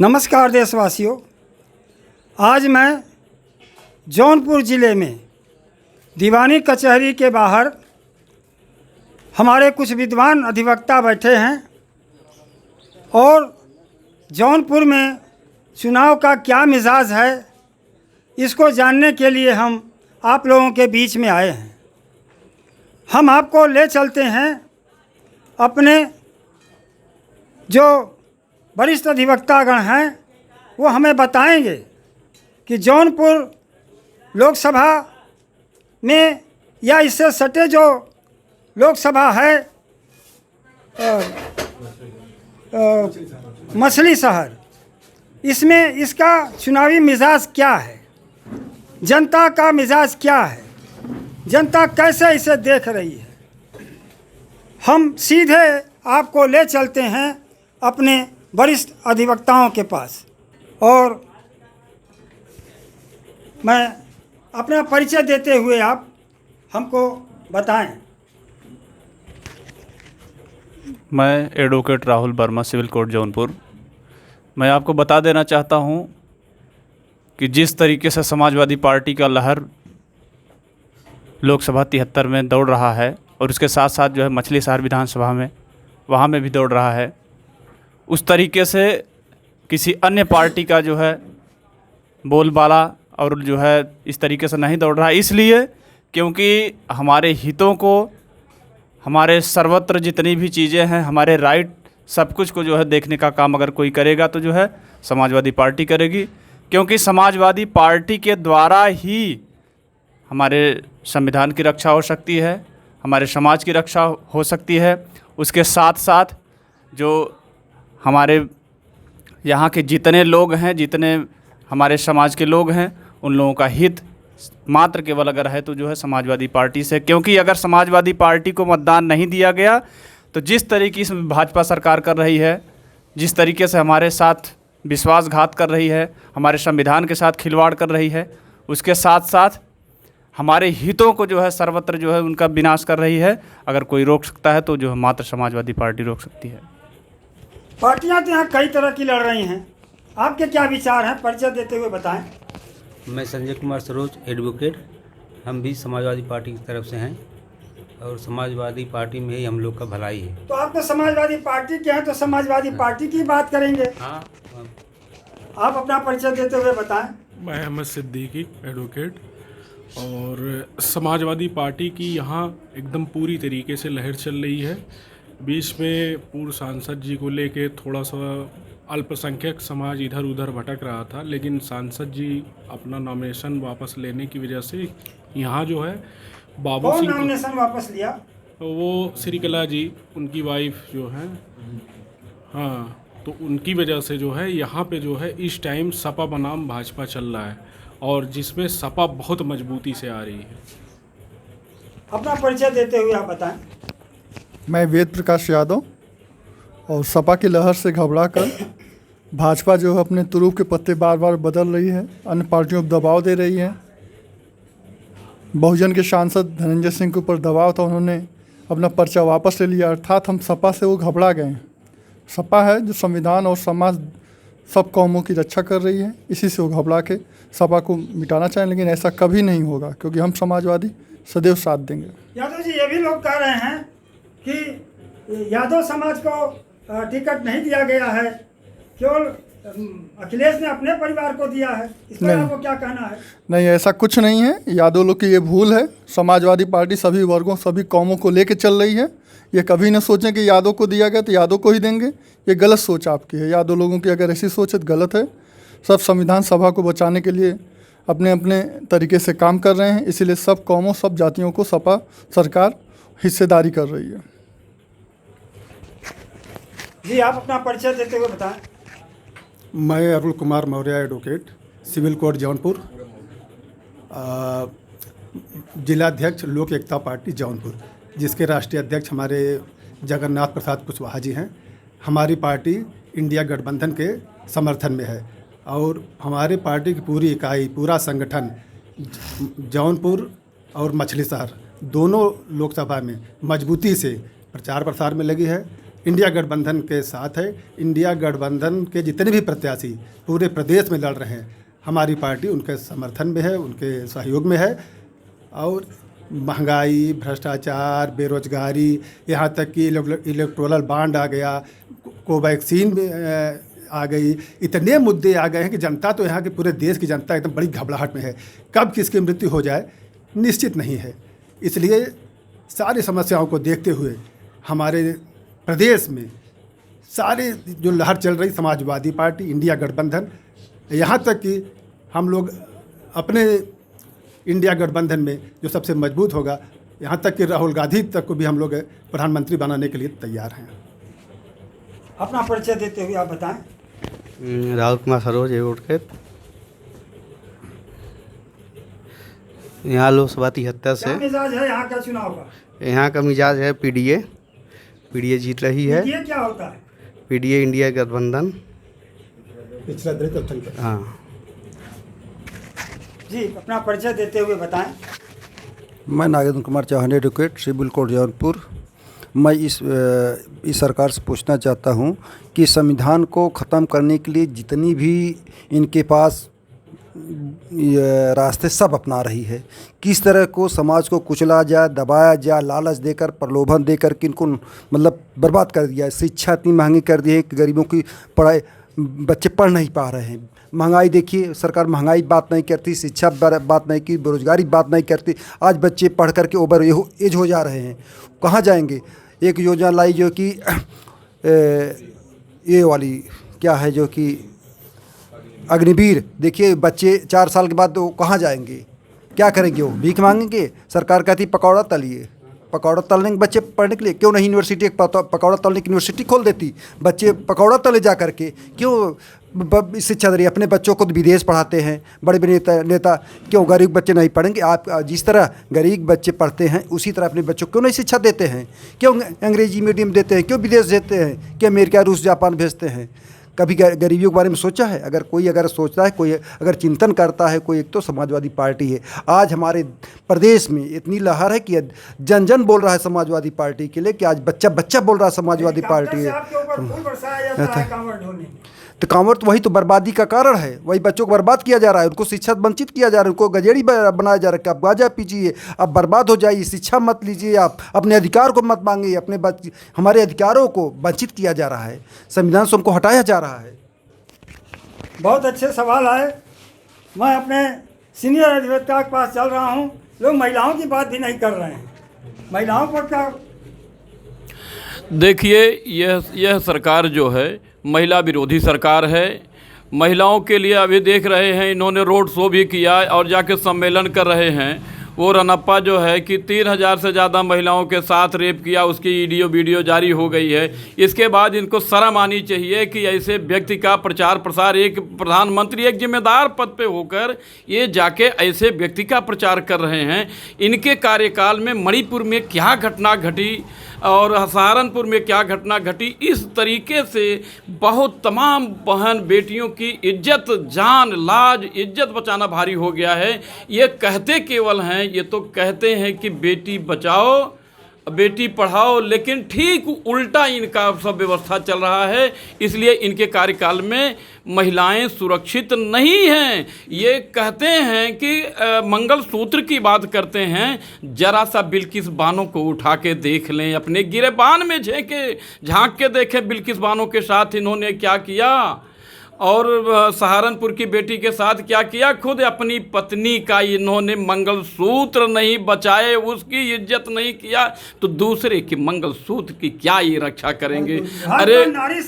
नमस्कार देशवासियों, आज मैं जौनपुर ज़िले में दीवानी कचहरी के बाहर हमारे कुछ विद्वान अधिवक्ता बैठे हैं और जौनपुर में चुनाव का क्या मिजाज है इसको जानने के लिए हम आप लोगों के बीच में आए हैं। हम आपको ले चलते हैं अपने जो वरिष्ठ अधिवक्तागण हैं, वो हमें बताएंगे कि जौनपुर लोकसभा में या इससे सटे जो लोकसभा है मछली शहर, इसमें इसका चुनावी मिजाज क्या है, जनता का मिजाज क्या है, जनता कैसे इसे देख रही है। हम सीधे आपको ले चलते हैं अपने वरिष्ठ अधिवक्ताओं के पास और मैं अपना परिचय देते हुए आप हमको बताएं। मैं advocate Rahul Verma, civil court Jaunpur. मैं आपको बता देना चाहता हूं कि जिस तरीके से समाजवादी पार्टी का लहर लोकसभा 73 में दौड़ रहा है और उसके साथ साथ जो है मछली शहर विधानसभा में वहाँ में भी दौड़ रहा है, उस तरीके से किसी अन्य पार्टी का जो है बोलबाला और जो है इस तरीके से नहीं दौड़ रहा है। इसलिए क्योंकि हमारे हितों को, हमारे सर्वत्र जितनी भी चीज़ें हैं, हमारे राइट, सब कुछ को जो है देखने का काम अगर कोई करेगा तो जो है समाजवादी पार्टी करेगी। क्योंकि समाजवादी पार्टी के द्वारा ही हमारे संविधान की रक्षा हो सकती है, हमारे समाज की रक्षा हो सकती है। उसके साथ साथ जो हमारे यहाँ के जितने लोग हैं, जितने हमारे समाज के लोग हैं, उन लोगों का हित मात्र केवल अगर है तो जो है समाजवादी पार्टी से। क्योंकि अगर समाजवादी पार्टी को मतदान नहीं दिया गया तो जिस तरीके से भाजपा सरकार कर रही है, जिस तरीके से हमारे साथ विश्वासघात कर रही है, हमारे संविधान के साथ खिलवाड़ कर रही है, उसके साथ साथ हमारे हितों को जो है सर्वत्र जो है उनका विनाश कर रही है। अगर कोई रोक सकता है तो जो है मात्र समाजवादी पार्टी रोक सकती है। पार्टियां तो यहाँ कई तरह की लड़ रही हैं, आपके क्या विचार हैं, परिचय देते हुए बताएं। मैं संजय कुमार सरोज, एडवोकेट। हम भी समाजवादी पार्टी की तरफ से हैं और समाजवादी पार्टी में ही हम लोग का भलाई है। तो आप तो समाजवादी पार्टी के हैं, तो समाजवादी पार्टी की बात करेंगे। हाँ, आप अपना परिचय देते हुए बताएं। मैं अहमद सिद्दीकी, एडवोकेट। और समाजवादी पार्टी की यहाँ एकदम पूरी तरीके से लहर चल रही है। बीच में पूर्व सांसद जी को लेके थोड़ा सा अल्पसंख्यक समाज इधर उधर भटक रहा था, लेकिन सांसद जी अपना नॉमिनेशन वापस लेने की वजह से यहाँ जो है बाबू कौन सिंह नॉमिनेशन वापस लिया? तो वो श्रीकला जी, उनकी वाइफ जो है, हाँ, तो उनकी वजह से जो है यहाँ पे जो है इस टाइम सपा बनाम भाजपा चल रहा है और जिसमें सपा बहुत मजबूती से आ रही है। अपना परिचय देते हुए आप बताएं। मैं वेद प्रकाश यादव। और सपा की लहर से घबरा कर भाजपा जो है अपने तुरूप के पत्ते बार बार बदल रही है, अन्य पार्टियों को दबाव दे रही है। बहुजन के सांसद धनंजय सिंह के ऊपर दबाव था, उन्होंने अपना पर्चा वापस ले लिया, अर्थात हम सपा से वो घबरा गए हैं। सपा है जो संविधान और समाज सब कौमों की रक्षा कर रही है, इसी से वो घबरा के सपा को मिटाना चाहें, लेकिन ऐसा कभी नहीं होगा क्योंकि हम समाजवादी सदैव साथ देंगे। यादव जी, ये भी लोग कह रहे हैं कि यादव समाज को टिकट नहीं दिया गया है, केवल अखिलेश ने अपने परिवार को दिया है। इस पर आपको क्या कहना है? नहीं, ऐसा कुछ नहीं है। यादव लोग की ये भूल है। समाजवादी पार्टी सभी वर्गों, सभी कौमों को लेके चल रही है। ये कभी न सोचें कि यादव को दिया गया तो यादव को ही देंगे। ये गलत सोच आपकी है। यादव लोगों की अगर ऐसी सोच है तो गलत है। सब संविधान सभा को बचाने के लिए अपने अपने तरीके से काम कर रहे हैं, इसीलिए सब कौमों, सब जातियों को सपा सरकार हिस्सेदारी कर रही है। जी, आप अपना परिचय देते हुए बताएं। मैं Arun Kumar Maurya, advocate, civil court Jaunpur, जिलाध्यक्ष लोक एकता पार्टी जौनपुर, जिसके राष्ट्रीय अध्यक्ष हमारे जगन्नाथ प्रसाद कुशवाहा जी हैं। हमारी पार्टी इंडिया गठबंधन के समर्थन में है और हमारे पार्टी की पूरी इकाई, पूरा संगठन जौनपुर और मछली शहर दोनों लोकसभा में मजबूती से प्रचार प्रसार में लगी है। इंडिया गठबंधन के साथ है। इंडिया गठबंधन के जितने भी प्रत्याशी पूरे प्रदेश में लड़ रहे हैं, हमारी पार्टी उनके समर्थन में है, उनके सहयोग में है। और महंगाई, भ्रष्टाचार, बेरोजगारी, यहाँ तक कि इलेक्टोरल बॉन्ड आ गया, कोवैक्सीन आ गई, इतने मुद्दे आ गए हैं कि जनता तो यहाँ के पूरे देश की जनता एकदम बड़ी घबराहट में है। कब किसकी मृत्यु हो जाए निश्चित नहीं है। इसलिए सारी समस्याओं को देखते हुए हमारे प्रदेश में सारे जो लहर चल रही, समाजवादी पार्टी, इंडिया गठबंधन, यहाँ तक कि हम लोग अपने इंडिया गठबंधन में जो सबसे मजबूत होगा, यहाँ तक कि राहुल गांधी तक को भी हम लोग प्रधानमंत्री बनाने के लिए तैयार हैं। अपना परिचय देते हुए आप बताएं। राहुल कुमार सरोज एडवोकेट, यहाँ लोकसभा 73 क्या से। मिजाज है यहाँ का चुनाव का? यहाँ का मिजाज है पीडीए जीत रही है। ये क्या होता है? पीडीए इंडिया गठबंधन। पिछला दलित अल्पसंख्यक। हाँ जी, अपना परिचय देते हुए बताएं। मैं Nagendra Kumar Chauhan advocate, civil court Jaunpur. मैं इस सरकार से पूछना चाहता हूं कि संविधान को ख़त्म करने के लिए जितनी भी इनके पास ये रास्ते सब अपना रही है, किस तरह को समाज को कुचला जाए, दबाया जाए, लालच देकर, प्रलोभन देकर कि इनको मतलब बर्बाद कर दिया है। शिक्षा इतनी महंगी कर दी है कि गरीबों की पढ़ाई, बच्चे पढ़ नहीं पा रहे हैं। महंगाई देखिए, सरकार महंगाई बात नहीं करती, शिक्षा बात नहीं की, बेरोजगारी बात नहीं करती। आज बच्चे पढ़ करके ओवर एज हो जा रहे हैं, कहाँ जाएंगे? एक योजना लाई जो कि ये वाली क्या है, जो कि अग्निवीर, देखिए बच्चे 4 साल के बाद वो कहाँ जाएंगे, क्या करेंगे? वो भीख मांगेंगे। सरकार कहती पकौड़ा तलिए, पकौड़ा तलने के बच्चे पढ़ने के लिए क्यों नहीं यूनिवर्सिटी, एक पकौड़ा तलने की यूनिवर्सिटी खोल देती, बच्चे पकौड़ा तले जा करके क्यों शिक्षा दे रही? अपने बच्चों को विदेश पढ़ाते हैं बड़े बड़े नेता, क्यों गरीब बच्चे नहीं पढ़ेंगे? आप जिस तरह गरीब बच्चे पढ़ते हैं उसी तरह अपने बच्चों को क्यों नहीं शिक्षा देते हैं? क्यों अंग्रेजी मीडियम देते हैं? क्यों विदेश देते हैं? क्यों अमेरिका, रूस, जापान भेजते हैं? कभी गरीबियों के बारे में सोचा है? अगर कोई सोचता है, कोई अगर चिंतन करता है कोई, एक तो समाजवादी पार्टी है। आज हमारे प्रदेश में इतनी लहर है कि जन जन बोल रहा है समाजवादी पार्टी के लिए, कि आज बच्चा बच्चा बोल रहा है समाजवादी पार्टी है। तो कांवड़ तो वही तो बर्बादी का कारण है, वही बच्चों को बर्बाद किया जा रहा है, उनको शिक्षा वंचित किया जा रहा है, उनको गजेड़ी बनाया जा रहा है कि आप गांजा पीजिए, आप बर्बाद हो जाइए, शिक्षा मत लीजिए, आप अपने अधिकार को मत मांगिए, अपने हमारे अधिकारों को वंचित किया जा रहा है, संविधान से उनको हटाया जा रहा है। बहुत अच्छे सवाल आए। मैं अपने सीनियर अधिवक्ता के पास चल रहा हूँ। लोग महिलाओं की बात भी नहीं कर रहे हैं, महिलाओं पर क्या? देखिए, यह सरकार जो है महिला विरोधी सरकार है। महिलाओं के लिए अभी देख रहे हैं, इन्होंने रोड शो भी किया और जाके सम्मेलन कर रहे हैं। वो रनप्पा जो है कि 3000 से ज़्यादा महिलाओं के साथ रेप किया, उसकी वीडियो जारी हो गई है। इसके बाद इनको शर्म आनी चाहिए कि ऐसे व्यक्ति का प्रचार प्रसार, एक प्रधानमंत्री एक जिम्मेदार पद पे होकर ये जाके ऐसे व्यक्ति का प्रचार कर रहे हैं। इनके कार्यकाल में मणिपुर में क्या घटना घटी और सहारनपुर में क्या घटना घटी, इस तरीके से बहुत तमाम बहन बेटियों की इज्जत, जान, लाज, इज्जत बचाना भारी हो गया है। ये कहते केवल हैं, ये तो कहते हैं कि बेटी बचाओ बेटी पढ़ाओ, लेकिन ठीक उल्टा इनका सब व्यवस्था चल रहा है। इसलिए इनके कार्यकाल में महिलाएं सुरक्षित नहीं हैं। ये कहते हैं कि मंगलसूत्र की बात करते हैं, जरा सा बिल्किस बानो को उठा के देख लें, अपने गिरेबान में झांक के देखें बिल्किस बानो के साथ इन्होंने क्या किया और सहारनपुर की बेटी के साथ क्या किया। खुद अपनी पत्नी का इन्होंने मंगलसूत्र नहीं बचाए, उसकी इज्जत नहीं किया, तो दूसरे की मंगलसूत्र की क्या ये रक्षा करेंगे? अरे नारी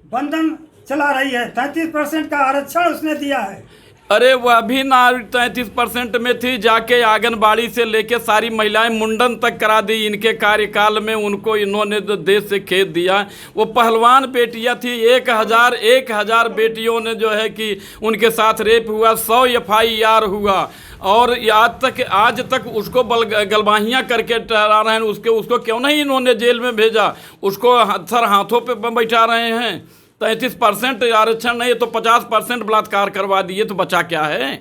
बंधन चला रही है, 33% का आरक्षण उसने दिया है। अरे वह भी ना 33% में थी, जाके आंगनबाड़ी से लेके सारी महिलाएं मुंडन तक करा दी इनके कार्यकाल में। उनको इन्होंने देश से खेद दिया। वो पहलवान बेटियां थी, 1000 बेटियों ने जो है कि उनके साथ रेप हुआ, 100 FIR हुआ और आज तक उसको गलबाहियाँ करके टहरा रहे हैं। उसको क्यों नहीं इन्होंने जेल में भेजा? उसको सर हाथों पे बैठा रहे हैं। 33% आरक्षण नहीं तो 50% बलात्कार करवा दिए, तो बचा क्या है?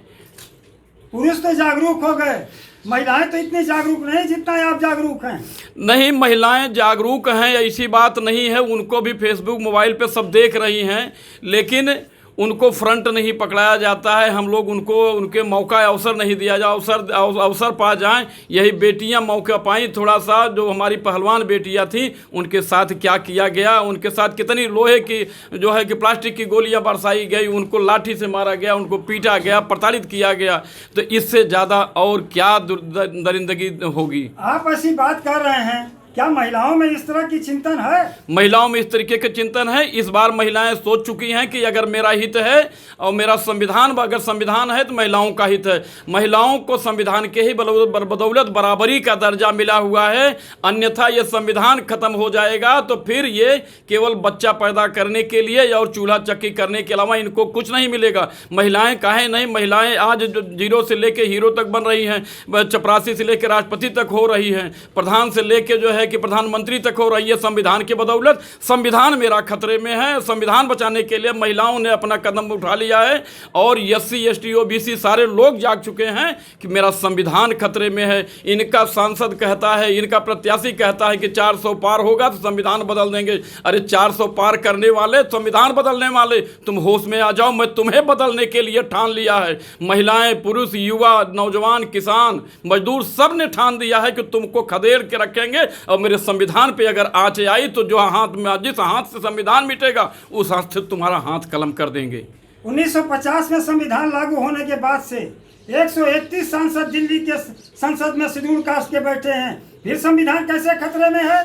पुरुष तो जागरूक हो गए। महिलाएं तो इतनी जागरूक नहीं जितना आप जागरूक हैं। नहीं, महिलाएं जागरूक हैं ऐसी बात नहीं है, उनको भी फेसबुक मोबाइल पे सब देख रही हैं, लेकिन उनको फ्रंट नहीं पकड़ाया जाता है। हम लोग उनको उनके मौका अवसर नहीं दिया जाए, अवसर पा जाएं। यही बेटियां मौका पाई थोड़ा सा, जो हमारी पहलवान बेटियां थी उनके साथ क्या किया गया, उनके साथ कितनी लोहे की जो है कि प्लास्टिक की गोलियां बरसाई गई, उनको लाठी से मारा गया, उनको पीटा गया, प्रताड़ित किया गया। तो इससे ज़्यादा और क्या दरिंदगी होगी। आप ऐसी बात कर रहे हैं, क्या महिलाओं में इस तरह की चिंतन है? महिलाओं में इस तरीके के चिंतन है। इस बार महिलाएं सोच चुकी हैं कि अगर मेरा हित है और मेरा संविधान, अगर संविधान है तो महिलाओं का हित है। महिलाओं को संविधान के ही बदौलत बराबरी का दर्जा मिला हुआ है, अन्यथा ये संविधान खत्म हो जाएगा तो फिर ये केवल बच्चा पैदा करने के लिए और चूल्हा चक्की करने के अलावा इनको कुछ नहीं मिलेगा। महिलाएं काहे नहीं, महिलाएं आज जीरो से लेके हीरो तक बन रही हैं, चपरासी से लेकर राष्ट्रपति तक हो रही हैं, प्रधान से लेके जो है कि प्रधानमंत्री तक हो रही है संविधान के बदौलत। संविधान मेरा खतरे में है, संविधान बचाने के लिए महिलाओं ने अपना कदम उठा लिया है और SC ST OBC सारे लोग जाग चुके हैं कि मेरा संविधान खतरे में है। इनका सांसद कहता है, इनका प्रत्याशी कहता है कि 400 पार होगा तो संविधान बदल देंगे। अरे 400 पार करने वाले, संविधान बदलने वाले, तुम होश में आ जाओ, मैं तुम्हें बदलने के लिए ठान लिया है। महिलाएं, पुरुष, युवा, नौजवान, किसान, मजदूर सब ने ठान दिया है कि तुमको खदेड़ के रखेंगे और मेरे संविधान पे अगर आँच आई तो जो हाथ में, जिस हाथ से संविधान मिटेगा उस हाथ से तुम्हारा हाथ कलम कर देंगे। 1950 में संविधान लागू होने के बाद से 131 सांसद दिल्ली के संसद में शेड्यूल कास्ट के बैठे हैं, फिर संविधान कैसे खतरे में है?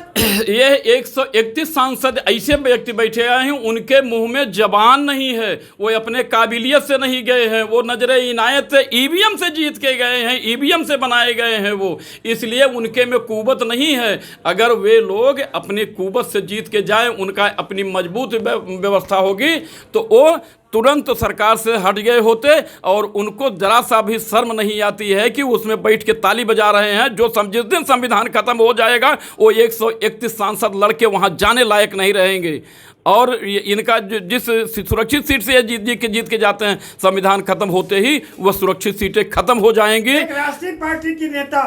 ये 131 सांसद ऐसे व्यक्ति बैठे आए हैं, उनके मुंह में जबान नहीं है, वो अपने काबिलियत से नहीं गए हैं, वो नजरे इनायत से EVM से जीत के गए हैं, EVM से बनाए गए हैं वो, इसलिए उनके में कुव्वत नहीं है। अगर वे लोग अपनी कुव्वत से जीत के जाएं, उनका अपनी मजबूत व्यवस्था होगी तो वो तुरंत सरकार से हट गए होते और उनको जरा सा भी शर्म नहीं आती है कि उसमें बैठ के ताली बजा रहे हैं। जो जिस दिन संविधान खत्म हो जाएगा वो 131 सांसद लड़के वहां जाने लायक नहीं रहेंगे। और इनका जिस सुरक्षित सीट से ये जीत के जाते हैं, संविधान खत्म होते ही वह सुरक्षित सीटें खत्म हो जाएंगी। एक राष्ट्रीय पार्टी की नेता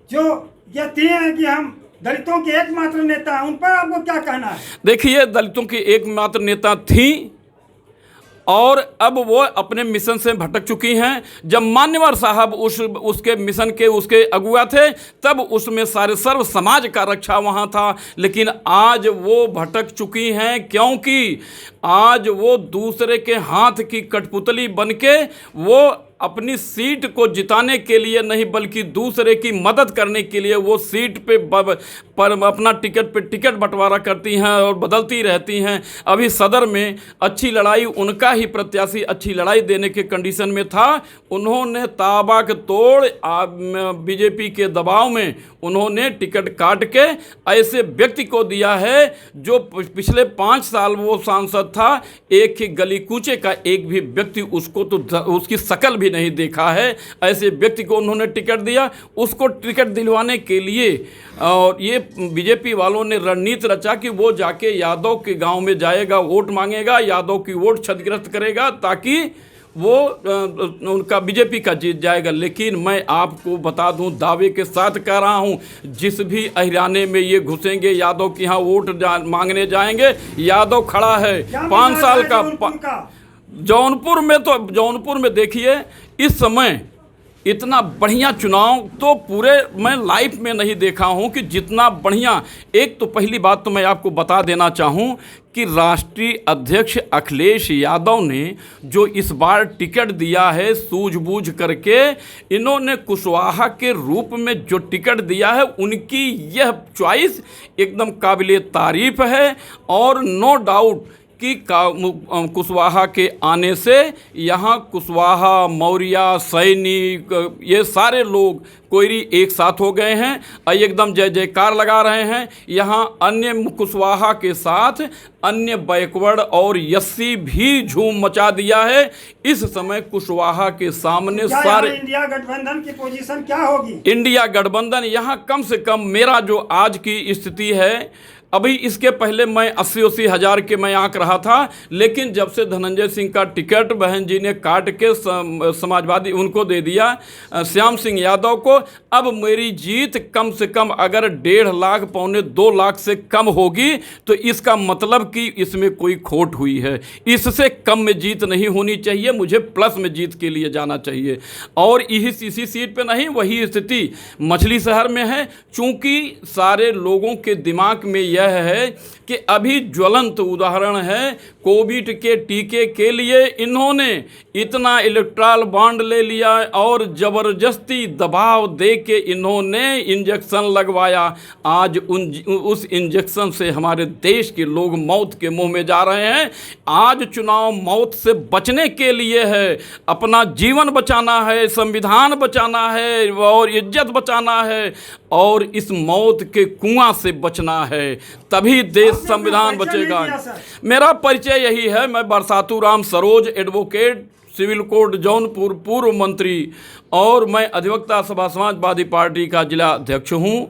जो कहती हैं कि हम दलितों के एकमात्र नेता हैं, उन पर आपको क्या कहना है? देखिए, दलितों की एकमात्र नेता थी और अब वो अपने मिशन से भटक चुकी हैं। जब मान्यवर साहब उसके मिशन के उसके अगुआ थे तब उसमें सारे सर्व समाज का रक्षा वहाँ था, लेकिन आज वो भटक चुकी हैं क्योंकि आज वो दूसरे के हाथ की कठपुतली बनके वो अपनी सीट को जिताने के लिए नहीं बल्कि दूसरे की मदद करने के लिए वो सीट पर अपना टिकट बंटवारा करती हैं और बदलती रहती हैं। अभी सदर में अच्छी लड़ाई, उनका ही प्रत्याशी अच्छी लड़ाई देने के कंडीशन में था, उन्होंने ताबक तोड़ बीजेपी के दबाव में उन्होंने टिकट काट के ऐसे व्यक्ति को दिया है जो पिछले 5 साल वो सांसद था, एक ही गली कूचे का एक भी व्यक्ति उसको तो उसकी शकल भी नहीं देखा है। ऐसे व्यक्ति को उन्होंने टिकट दिया। उसको टिकट दिलवाने के लिए और ये बीजेपी वालों ने रणनीति रचा कि वो जाके यादव के गांव में जाएगा, वोट मांगेगा, यादव की वोट क्षतिग्रस्त करेगा ताकि वो उनका बीजेपी का जीत जाएगा। लेकिन मैं आपको बता दूं, दावे के साथ कह रहा हूं, जिस भी अहिराने में ये घुसेंगे, यादव के यहाँ वोट मांगने जाएंगे, यादव खड़ा है 5 साल का। जौनपुर में देखिए इस समय इतना बढ़िया चुनाव तो पूरे मैं लाइफ में नहीं देखा हूं कि जितना बढ़िया। एक तो पहली बात तो मैं आपको बता देना चाहूं कि राष्ट्रीय अध्यक्ष अखिलेश यादव ने जो इस बार टिकट दिया है सूझबूझ करके, इन्होंने कुशवाहा के रूप में जो टिकट दिया है उनकी यह चॉइस एकदम काबिले तारीफ है और नो डाउट कि कुशवाहा के आने से यहाँ कुशवाहा, मौर्य, सैनिक, ये सारे लोग कोयरी एक साथ हो गए हैं और एकदम जय जयकार लगा रहे हैं। यहाँ अन्य कुशवाहा के साथ अन्य बैकवर्ड और SC भी झूम मचा दिया है। इस समय कुशवाहा के सामने सारे इंडिया गठबंधन की पोजीशन क्या होगी? इंडिया गठबंधन यहाँ कम से कम मेरा जो आज की स्थिति है अभी इसके पहले मैं 80-80 हज़ार के मैं आंक रहा था, लेकिन जब से धनंजय सिंह का टिकट बहन जी ने काट के समाजवादी उनको दे दिया, श्याम सिंह यादव को, अब मेरी जीत कम से कम अगर 1.5 लाख 1.25-2 लाख से कम होगी तो इसका मतलब कि इसमें कोई खोट हुई है। इससे कम में जीत नहीं होनी चाहिए, मुझे प्लस में जीत के लिए जाना चाहिए। और इसी सीट पे नहीं, वही स्थिति मछली शहर में है। चूँकि सारे लोगों के दिमाग में यह है कि अभी ज्वलंत उदाहरण है, कोविड के टीके के लिए इन्होंने इतना इलेक्ट्रल बॉन्ड ले लिया और ज़बरदस्ती दबाव दे के इन्होंने इंजेक्शन लगवाया। आज उस इंजेक्शन से हमारे देश के लोग मौत के मुंह में जा रहे हैं। आज चुनाव मौत से बचने के लिए है, अपना जीवन बचाना है, संविधान बचाना है और इज्जत बचाना है और इस मौत के कुआं से बचना है, तभी देश संविधान बचेगा। मेरा परिचय यही है, मैं Barsatu Ram Saroj, advocate, civil court Jaunpur, पूर्व मंत्री और मैं अधिवक्ता सभा समाजवादी पार्टी का जिला अध्यक्ष हूँ।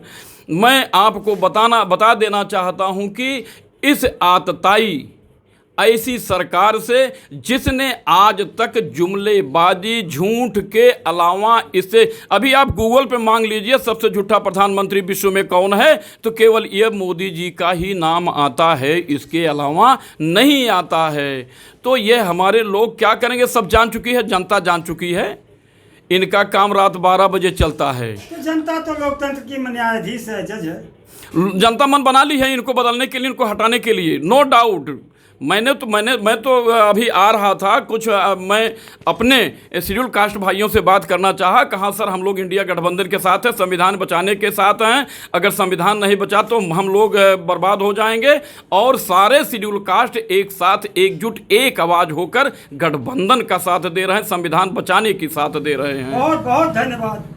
मैं आपको बता देना चाहता हूँ कि इस आतताई ऐसी सरकार से जिसने आज तक जुमलेबाजी, झूठ के अलावा इसे, अभी आप गूगल पे मांग लीजिए सबसे झूठा प्रधानमंत्री विश्व में कौन है, तो केवल ये मोदी जी का ही नाम आता है, इसके अलावा नहीं आता है। तो ये हमारे लोग क्या करेंगे, सब जान चुकी है, जनता जान चुकी है। इनका काम रात 12 बजे चलता है। तो जनता तो लोकतंत्र की न्यायाधीश है, जज है। जनता मन बना ली है इनको बदलने के लिए, इनको हटाने के लिए, नो डाउट। मैं तो अभी आ रहा था कुछ, मैं अपने शेड्यूल कास्ट भाइयों से बात करना चाहा, कहा सर हम लोग इंडिया गठबंधन के साथ हैं, संविधान बचाने के साथ हैं, अगर संविधान नहीं बचा तो हम लोग बर्बाद हो जाएंगे। और सारे शेड्यूल कास्ट एक साथ एकजुट एक आवाज़ होकर गठबंधन का साथ दे रहे हैं, संविधान बचाने की साथ दे रहे हैं। बहुत बहुत धन्यवाद।